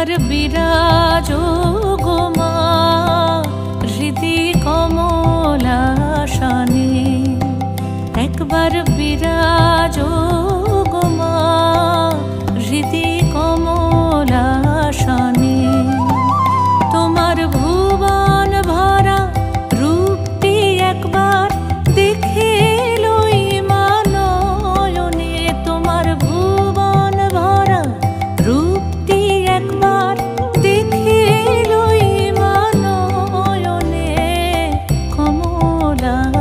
একবার বিরাজো গো মা হৃদি কমলাসনে, একবার বিরাজো গো মা হৃদি কমলাসনে। তোমার ভুবন ভরা রূপটি একবার দেখে লই মা নয়নে, তোমার ভুবন ভরা রূপটি একবার দেখে লই মা নয়নে কমলাসনে,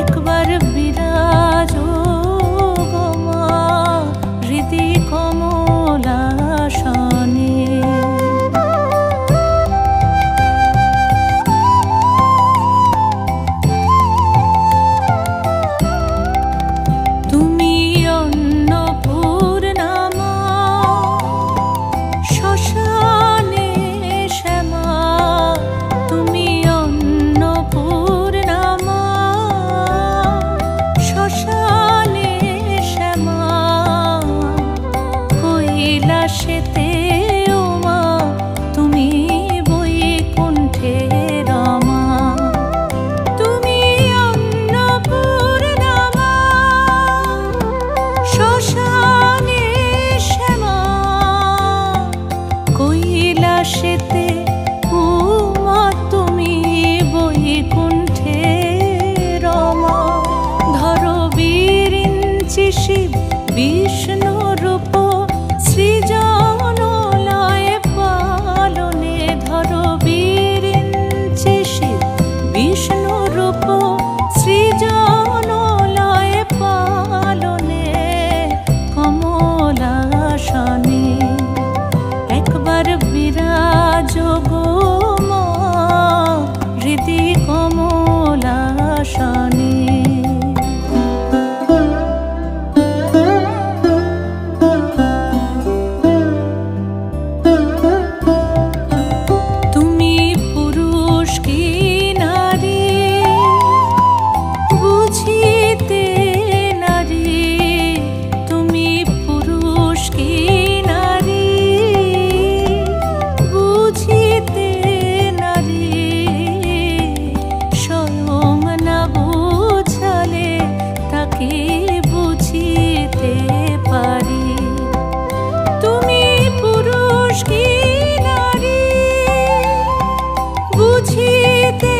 একবার বিরাজো গো মা হৃদি কমলাসনে। তুমি অন্নপূর্ণা মা শ্মশানে শ্যামা, তুমি অন্নপূর্ণা মা শ্মশানে শ্যামা, কৈলাসেতে ও মা তুমি বৈকুণ্ঠে রমা। তুমি অন্নপূর্ণা মা শ্মশানে শ্যামা, কৈলাসেতে ও মা তুমি বৈকুণ্ঠে রমা। ধরো বিরিঞ্চি শিব বিষ্ণু রূপ সৃজন লয়ে পালনে, ধরো বিরিঞ্চি শিব বিষ্ণু রূপ সৃজন লয়ে পালনে কমলাসনে, একবার বিরাজো গো মা হৃদি কমলাসনে। তুমি পুরুষ কি নারী বুঝিতে নারী, তুমি পুরুষ কি নারী বুঝিতে নারী, স্বয়ং না বুঝালে তাকে বুঝিতে পারি। তুমি পুরুষ কি নারী বুঝিতে